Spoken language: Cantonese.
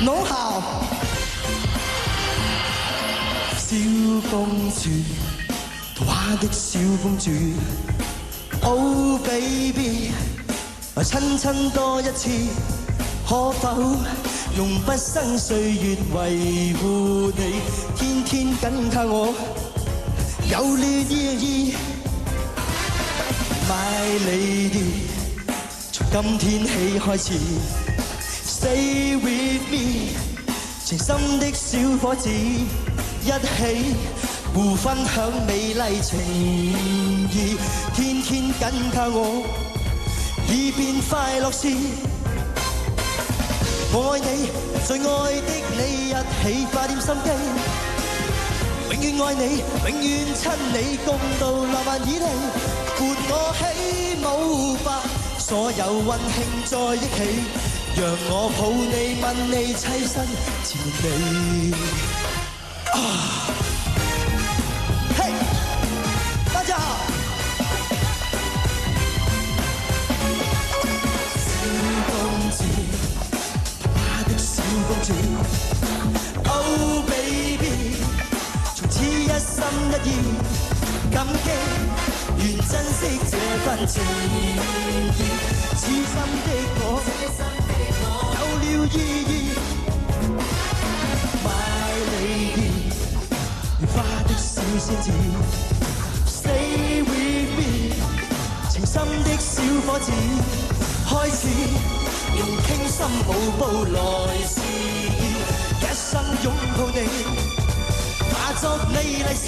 腦校小公主，童話的小公主。Oh baby， 親親多一次，可否用畢生歲月維護你？天天緊靠我，有戀意。My lady， 從今天起開始 ，Stay with me， 情深的小伙子，一起互分享美麗情誼，天天緊靠我，以變快樂事。我愛你，最愛的你，一起花點心機，永遠愛你，永遠親你，共度浪漫綺麗，伴我起舞吧，所有溫馨在一起，讓我抱你吻你，棲身前你。嘿，大家好。小公主，童話的小公主。Oh baby， 從此一心一意，感激願珍惜這份情誼，痴心的我有了意義。My lady， 花的小仙子 ，Stay with me， 情深的小伙子，開始用傾心舞步來示意，一生擁抱你，化作美麗事。